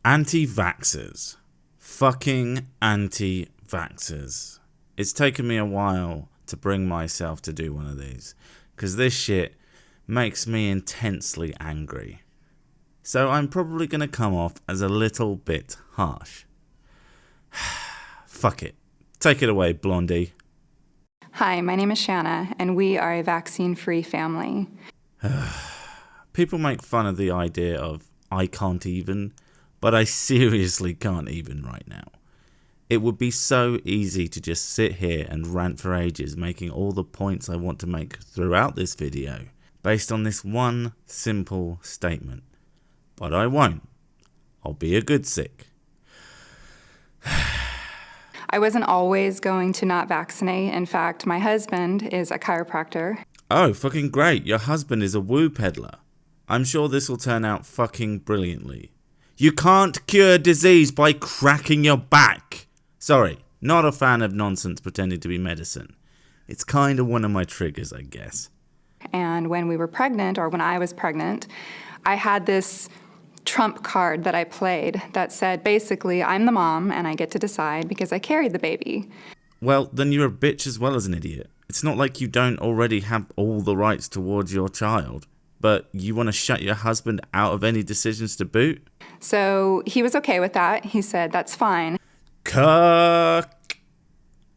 Anti-Vaxxers. Fucking anti-vaxxers. It's taken me a while to bring myself to do one of these, because this shit makes me intensely angry. So I'm probably going to come off as a little bit harsh. Fuck it. Take it away, Blondie. Hi, my name is Shanna, and we are a vaccine-free family. People make fun of the idea of I can't even, but I seriously can't even right now. It would be so easy to just sit here and rant for ages, making all the points I want to make throughout this video, based on this one simple statement. But I won't. I'll be a good sick. I wasn't always going to not vaccinate. In fact, my husband is a chiropractor. Oh, fucking great. Your husband is a woo peddler. I'm sure this will turn out fucking brilliantly. You can't cure disease by cracking your back. Sorry, not a fan of nonsense pretending to be medicine. It's kind of one of my triggers, I guess. And when we were pregnant, or when I was pregnant, I had this trump card that I played that said, basically, I'm the mom and I get to decide because I carried the baby. Well, then you're a bitch as well as an idiot. It's not like you don't already have all the rights towards your child, but you want to shut your husband out of any decisions to boot? So he was okay with that. He said, that's fine. Cuck.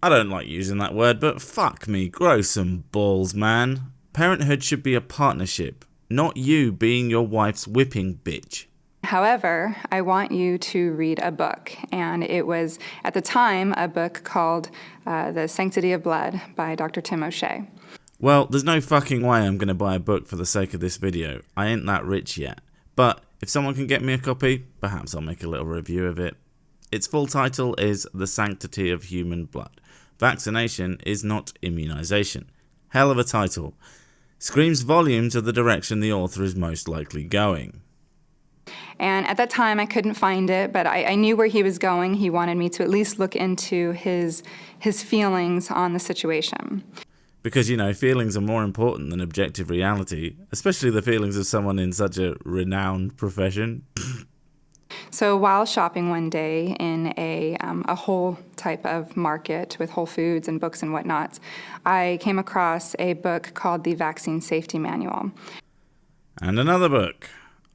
I don't like using that word, but fuck me, grow some balls, man. Parenthood should be a partnership, not you being your wife's whipping bitch. However, I want you to read a book, and it was, at the time, a book called The Sanctity of Blood by Dr. Tim O'Shea. Well, there's no fucking way I'm going to buy a book for the sake of this video. I ain't that rich yet. But if someone can get me a copy, perhaps I'll make a little review of it. Its full title is The Sanctity of Human Blood. Vaccination is not immunization. Hell of a title. Screams volumes of the direction the author is most likely going. And at that time, I couldn't find it, but I knew where he was going. He wanted me to at least look into his feelings on the situation. Because, you know, feelings are more important than objective reality, especially the feelings of someone in such a renowned profession. So while shopping one day in a whole type of market with Whole Foods and books and whatnots, I came across a book called The Vaccine Safety Manual. And another book.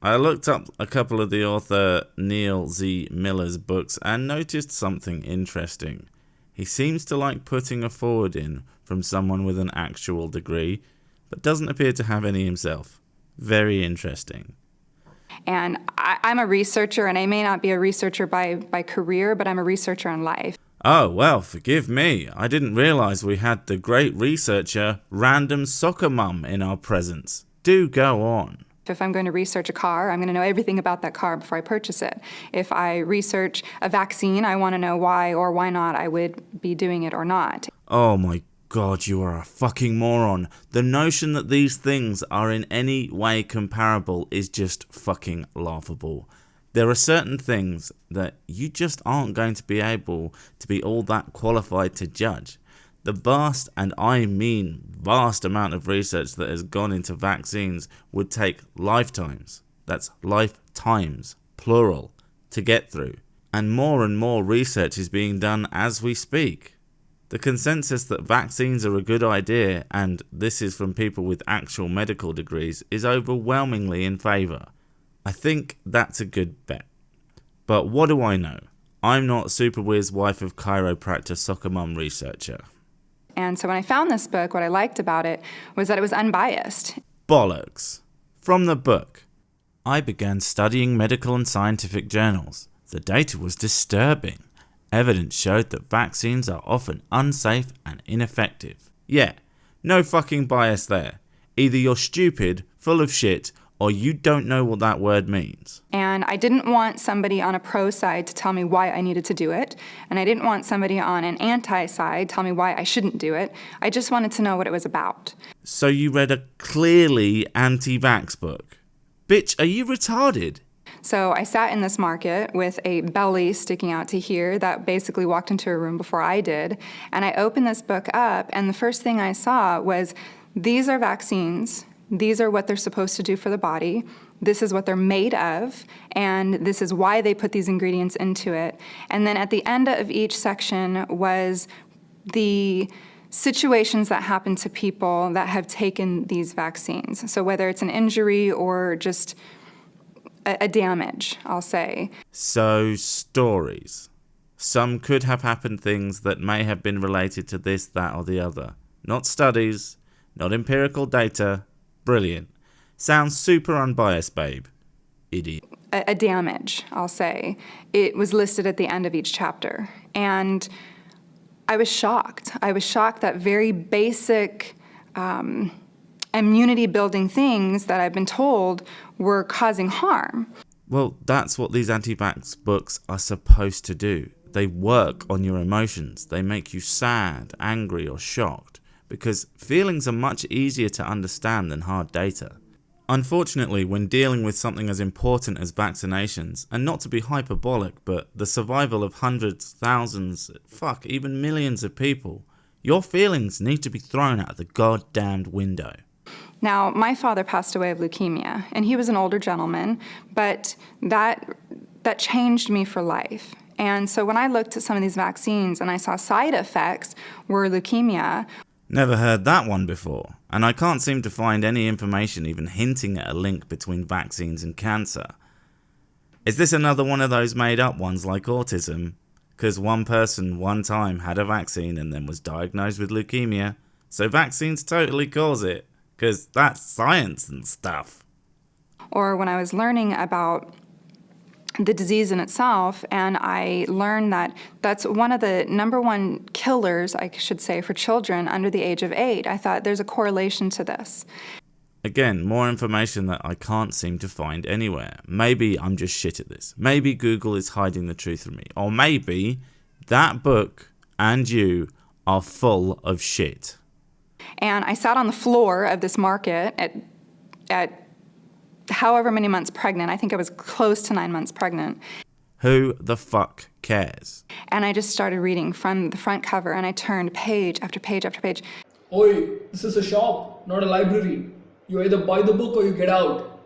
I looked up a couple of the author Neil Z. Miller's books and noticed something interesting. He seems to like putting a forward in from someone with an actual degree, but doesn't appear to have any himself. Very interesting. And I'm a researcher, and I may not be a researcher by career, but I'm a researcher in life. Oh, well, forgive me. I didn't realize we had the great researcher, Random Soccer Mum, in our presence. Do go on. If I'm going to research a car, I'm going to know everything about that car before I purchase it. If I research a vaccine, I want to know why or why not I would be doing it or not. Oh my God, you are a fucking moron. The notion that these things are in any way comparable is just fucking laughable. There are certain things that you just aren't going to be able to be all that qualified to judge. The vast, and I mean vast, amount of research that has gone into vaccines would take lifetimes, that's lifetimes, plural, to get through. And more research is being done as we speak. The consensus that vaccines are a good idea, and this is from people with actual medical degrees, is overwhelmingly in favour. I think that's a good bet. But what do I know? I'm not Super Whiz wife of chiropractor soccer mum researcher. And so when I found this book, what I liked about it was that it was unbiased. Bollocks. From the book. I began studying medical and scientific journals. The data was disturbing. Evidence showed that vaccines are often unsafe and ineffective. Yeah, no fucking bias there. Either you're stupid, full of shit, or you don't know what that word means. And I didn't want somebody on a pro side to tell me why I needed to do it. And I didn't want somebody on an anti side tell me why I shouldn't do it. I just wanted to know what it was about. So you read a clearly anti-vax book? Bitch, are you retarded? So I sat in this market with a belly sticking out to here that basically walked into a room before I did. And I opened this book up, and the first thing I saw was, these are vaccines These are what they're supposed to do for the body. This is what they're made of, and this is why they put these ingredients into it. And then at the end of each section was the situations that happen to people that have taken these vaccines. So whether it's an injury or just a damage, I'll say. So, stories. Some could have happened things that may have been related to this, that, or the other. Not studies, not empirical data. Brilliant. Sounds super unbiased, babe. Idiot. A damage, I'll say. It was listed at the end of each chapter. And I was shocked. I was shocked that very basic immunity-building things that I've been told were causing harm. Well, that's what these anti-vax books are supposed to do. They work on your emotions. They make you sad, angry, or shocked, because feelings are much easier to understand than hard data. Unfortunately, when dealing with something as important as vaccinations, and not to be hyperbolic, but the survival of hundreds, thousands, even millions of people, your feelings need to be thrown out the goddamned window. Now, my father passed away of leukemia, and he was an older gentleman, but that changed me for life. And so when I looked at some of these vaccines and I saw side effects were leukemia. Never heard that one before, and I can't seem to find any information even hinting at a link between vaccines and cancer. Is this another one of those made up ones like autism? Because one person one time had a vaccine and then was diagnosed with leukemia, so vaccines totally cause it. Because that's science and stuff. Or when I was learning about the disease in itself, and I learned that that's one of the number one killers, I should say, for children under the age of 8. I thought there's a correlation to this. Again, more information that I can't seem to find anywhere. Maybe I'm just shit at this. Maybe Google is hiding the truth from me. Or maybe that book and you are full of shit. And I sat on the floor of this market at however many months pregnant. I think I was close to 9 months pregnant. Who the fuck cares? And I just started reading from the front cover, and I turned page after page after page. Oi, this is a shop, not a library. You either buy the book or you get out.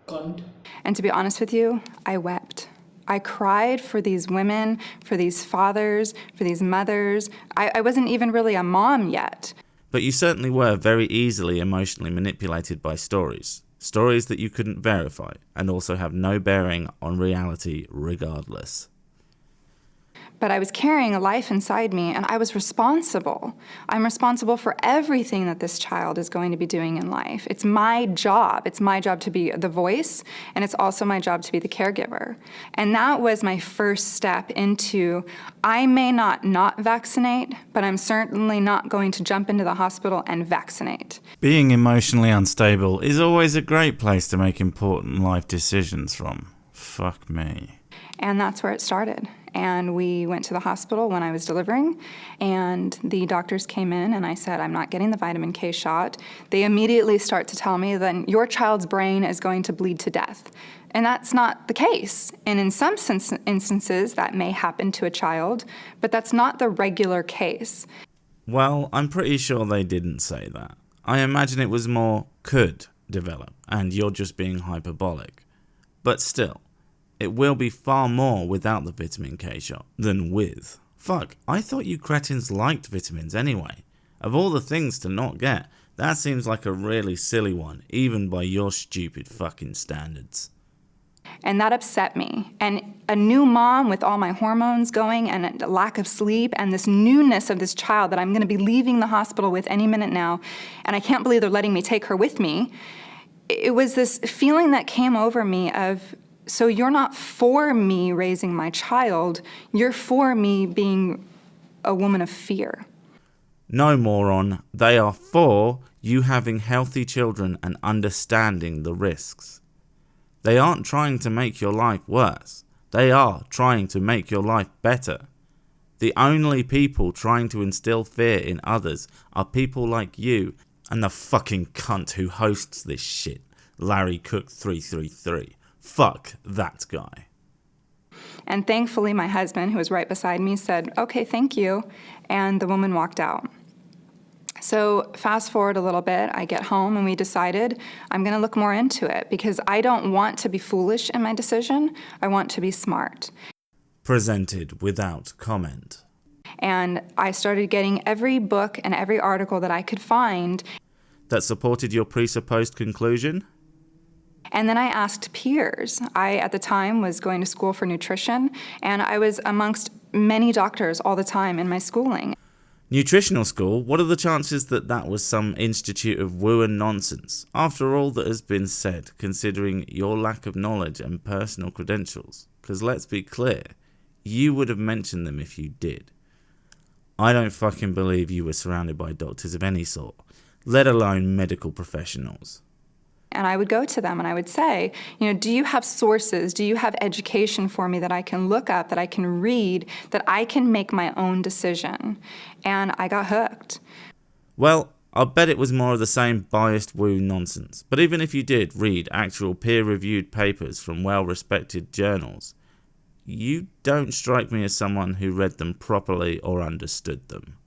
Cunt. And to be honest with you, I wept. I cried for these women, for these fathers, for these mothers. I wasn't even really a mom yet. But you certainly were very easily emotionally manipulated by stories. Stories that you couldn't verify, and also have no bearing on reality regardless. But I was carrying a life inside me, and I was responsible. I'm responsible for everything that this child is going to be doing in life. It's my job. It's my job to be the voice, and it's also my job to be the caregiver. And that was my first step into, I may not vaccinate, but I'm certainly not going to jump into the hospital and vaccinate. Being emotionally unstable is always a great place to make important life decisions from. Fuck me. And that's where it started. And we went to the hospital when I was delivering, and the doctors came in, and I said, I'm not getting the vitamin K shot. They immediately start to tell me that your child's brain is going to bleed to death. And that's not the case. And in some instances, that may happen to a child, but that's not the regular case. Well, I'm pretty sure they didn't say that. I imagine it was more could develop, and you're just being hyperbolic. But still, it will be far more without the vitamin K shot than with. Fuck, I thought you cretins liked vitamins anyway. Of all the things to not get, that seems like a really silly one, even by your stupid fucking standards. And that upset me. And a new mom with all my hormones going and a lack of sleep and this newness of this child that I'm going to be leaving the hospital with any minute now, and I can't believe they're letting me take her with me. It was this feeling that came over me of, so you're not for me raising my child, you're for me being a woman of fear. No, moron. They are for you having healthy children and understanding the risks. They aren't trying to make your life worse. They are trying to make your life better. The only people trying to instill fear in others are people like you and the fucking cunt who hosts this shit, Larry Cook 333. Fuck that guy. And thankfully, my husband, who was right beside me, said, okay, thank you. And the woman walked out. So fast forward a little bit, I get home and we decided I'm going to look more into it because I don't want to be foolish in my decision. I want to be smart. Presented without comment. And I started getting every book and every article that I could find. That supported your presupposed conclusion? And then I asked peers. I, at the time, was going to school for nutrition, and I was amongst many doctors all the time in my schooling. Nutritional school? What are the chances that that was some institute of woo and nonsense, after all that has been said, considering your lack of knowledge and personal credentials? Because let's be clear, you would have mentioned them if you did. I don't fucking believe you were surrounded by doctors of any sort, let alone medical professionals. And I would go to them and I would say, do you have sources? Do you have education for me that I can look up, that I can read, that I can make my own decision? And I got hooked. Well, I bet it was more of the same biased woo nonsense. But even if you did read actual peer-reviewed papers from well-respected journals, you don't strike me as someone who read them properly or understood them.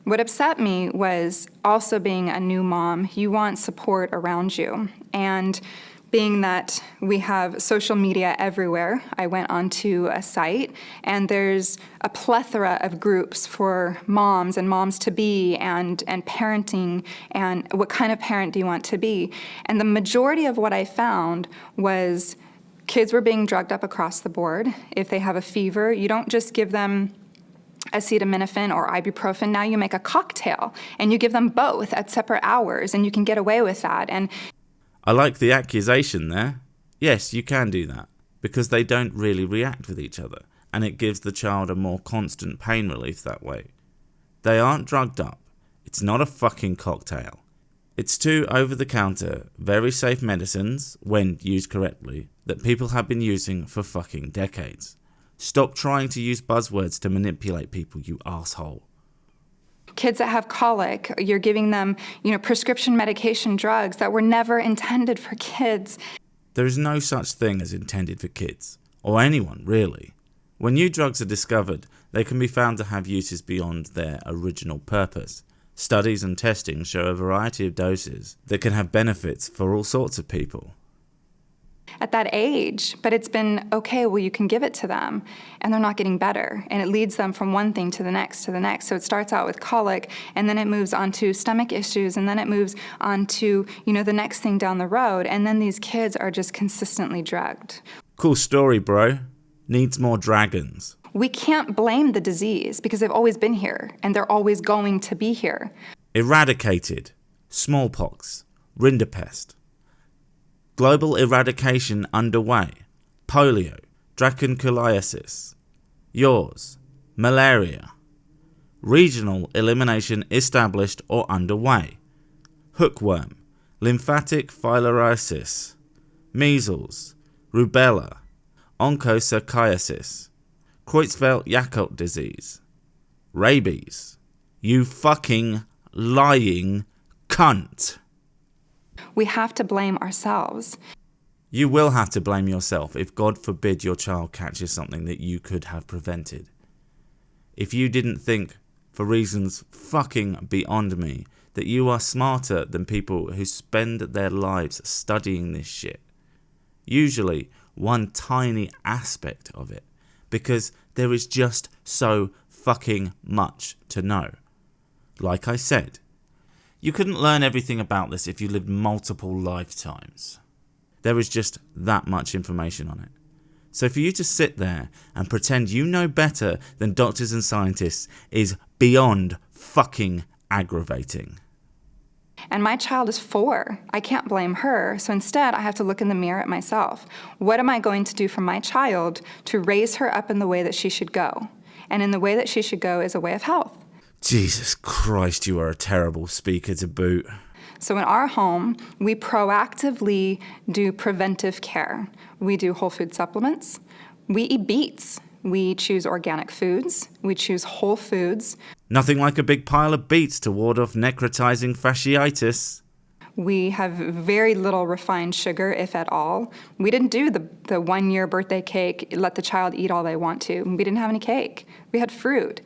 What upset me was also being a new mom, you want support around you. And being that we have social media everywhere, I went onto a site and there's a plethora of groups for moms and moms-to-be and parenting and what kind of parent do you want to be. And the majority of what I found was kids were being drugged up across the board. If they have a fever, you don't just give them acetaminophen or ibuprofen. Now you make a cocktail and you give them both at separate hours and you can get away with that. And I like the accusation there. Yes, you can do that because they don't really react with each other and it gives the child a more constant pain relief that way. They aren't drugged up. It's not a fucking cocktail. It's two over-the-counter, very safe medicines, when used correctly, that people have been using for fucking decades. Stop trying to use buzzwords to manipulate people, you asshole. Kids that have colic, you're giving them, prescription medication drugs that were never intended for kids. There is no such thing as intended for kids, or anyone, really. When new drugs are discovered, they can be found to have uses beyond their original purpose. Studies and testing show a variety of doses that can have benefits for all sorts of people. At that age, but it's been, okay, well, you can give it to them, and they're not getting better, and it leads them from one thing to the next to the next. So it starts out with colic, and then it moves on to stomach issues, and then it moves on to, the next thing down the road, and then these kids are just consistently drugged. Cool story, bro. Needs more dragons. We can't blame the disease because they've always been here, and they're always going to be here. Eradicated. Smallpox. Rinderpest. Global eradication underway. Polio. Dracunculiasis. Yours. Malaria. Regional elimination established or underway. Hookworm. Lymphatic filariasis. Measles. Rubella. Onchocerciasis. Creutzfeldt-Jakob disease. Rabies. You fucking lying cunt. We have to blame ourselves. You will have to blame yourself if God forbid your child catches something that you could have prevented. If you didn't think, for reasons fucking beyond me, that you are smarter than people who spend their lives studying this shit. Usually one tiny aspect of it, because there is just so fucking much to know. Like I said, you couldn't learn everything about this if you lived multiple lifetimes. There is just that much information on it. So for you to sit there and pretend you know better than doctors and scientists is beyond fucking aggravating. And my child is 4. I can't blame her. So instead, I have to look in the mirror at myself. What am I going to do for my child to raise her up in the way that she should go? And in the way that she should go is a way of health. Jesus Christ, you are a terrible speaker to boot. So in our home, we proactively do preventive care. We do whole food supplements. We eat beets. We choose organic foods. We choose whole foods. Nothing like a big pile of beets to ward off necrotizing fasciitis. We have very little refined sugar, if at all. We didn't do the 1-year birthday cake, let the child eat all they want to. We didn't have any cake. We had fruit.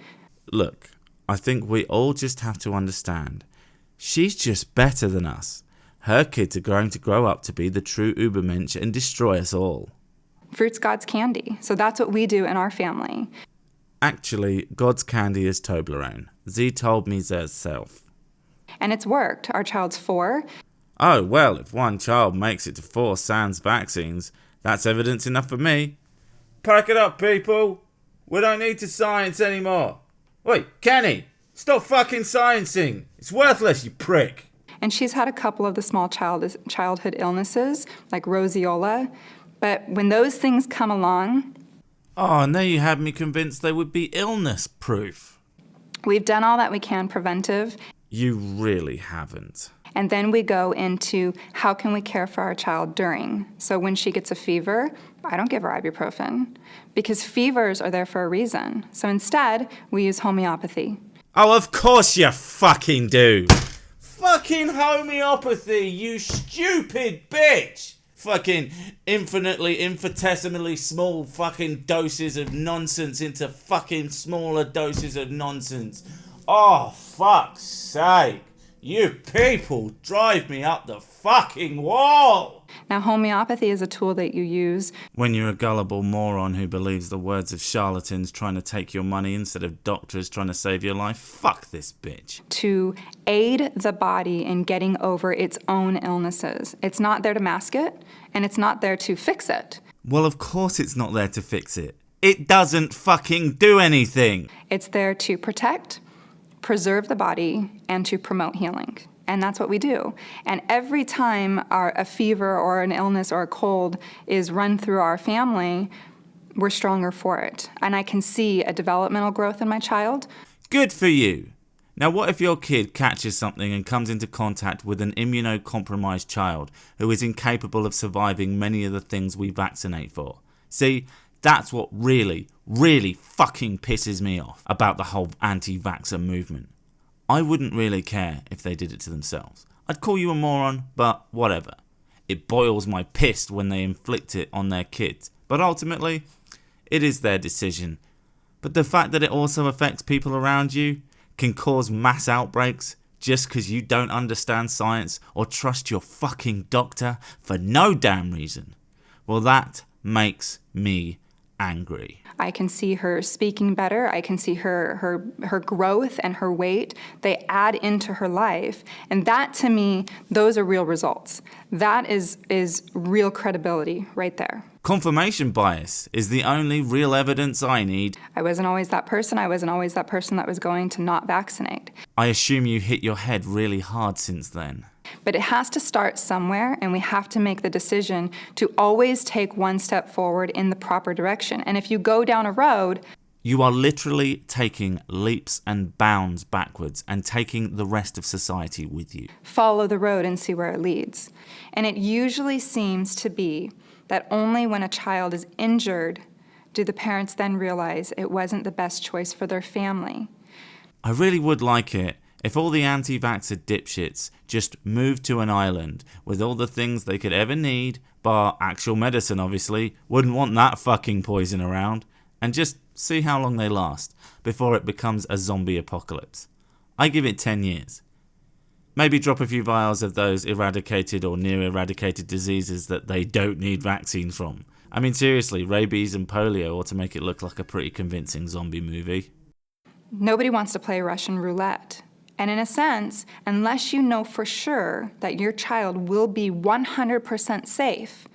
Look, I think we all just have to understand She's just better than us. Her kids are going to grow up to be the true Ubermensch and destroy us all. Fruit's God's candy, so that's what we do in our family. Actually, God's candy is Toblerone. Sie told me herself. And it's worked. Our child's 4. Oh, well, if one child makes it to 4 sans vaccines, that's evidence enough for me. Pack it up, people. We don't need to science anymore. Wait, Kenny, stop fucking sciencing. It's worthless, you prick. And she's had a couple of the small childhood illnesses, like roseola. But when those things come along... Oh, and there you had me convinced they would be illness-proof. We've done all that we can preventive. You really haven't. And then we go into how can we care for our child during. So when she gets a fever, I don't give her ibuprofen because fevers are there for a reason. So instead, we use homeopathy. Oh, of course you fucking do. Fucking homeopathy, you stupid bitch. Fucking infinitesimally small fucking doses of nonsense into fucking smaller doses of nonsense. Oh, fuck's sake. You people drive me up the fucking wall! Now, homeopathy is a tool that you use when you're a gullible moron who believes the words of charlatans trying to take your money instead of doctors trying to save your life. Fuck this bitch. To aid the body in getting over its own illnesses. It's not there to mask it, and it's not there to fix it. Well, of course it's not there to fix it. It doesn't fucking do anything. It's there to protect, preserve the body, and to promote healing. And that's what we do. And every time a fever or an illness or a cold is run through our family, we're stronger for it. And I can see a developmental growth in my child. Good for you. Now what if your kid catches something and comes into contact with an immunocompromised child who is incapable of surviving many of the things we vaccinate for? See, that's what really, really fucking pisses me off about the whole anti-vaxxer movement. I wouldn't really care if they did it to themselves. I'd call you a moron, but whatever. It boils my piss when they inflict it on their kids. But ultimately, it is their decision. But the fact that it also affects people around you can cause mass outbreaks just because you don't understand science or trust your fucking doctor for no damn reason. Well, that makes me angry. I can see her speaking better. I can see her growth and her weight. They add into her life. And that, to me, those are real results. That is real credibility right there. Confirmation bias is the only real evidence I need. I wasn't always that person. I wasn't always that person that was going to not vaccinate. I assume you hit your head really hard since then. But it has to start somewhere, and we have to make the decision to always take one step forward in the proper direction. And if you go down a road, you are literally taking leaps and bounds backwards and taking the rest of society with you. Follow the road and see where it leads. And it usually seems to be that only when a child is injured do the parents then realize it wasn't the best choice for their family. I really would like it if all the anti-vaxxer dipshits just moved to an island with all the things they could ever need, bar actual medicine obviously, wouldn't want that fucking poison around, and just see how long they last before it becomes a zombie apocalypse. I give it 10 years. Maybe drop a few vials of those eradicated or near eradicated diseases that they don't need vaccines from. I mean seriously, rabies and polio ought to make it look like a pretty convincing zombie movie. Nobody wants to play Russian roulette. And in a sense, unless you know for sure that your child will be 100% safe,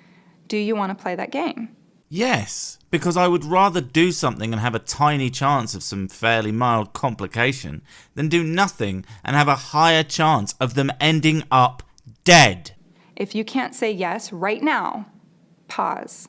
do you want to play that game? Yes, because I would rather do something and have a tiny chance of some fairly mild complication than do nothing and have a higher chance of them ending up dead. If you can't say yes right now, pause.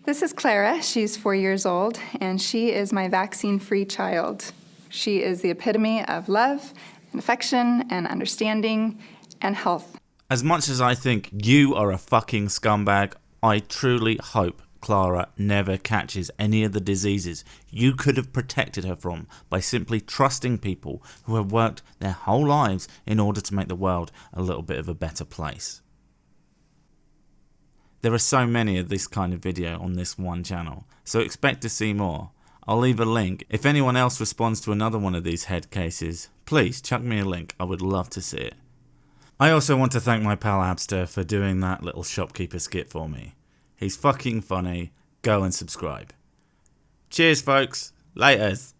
This is Clara. She's 4 years old, and she is my vaccine-free child. She is the epitome of love and affection and understanding and health. As much as I think you are a fucking scumbag, I truly hope Clara never catches any of the diseases you could have protected her from by simply trusting people who have worked their whole lives in order to make the world a little bit of a better place. There are so many of this kind of video on this one channel, so expect to see more. I'll leave a link. If anyone else responds to another one of these head cases, please chuck me a link. I would love to see it. I also want to thank my pal Abster for doing that little shopkeeper skit for me. He's fucking funny. Go and subscribe. Cheers, folks. Laters.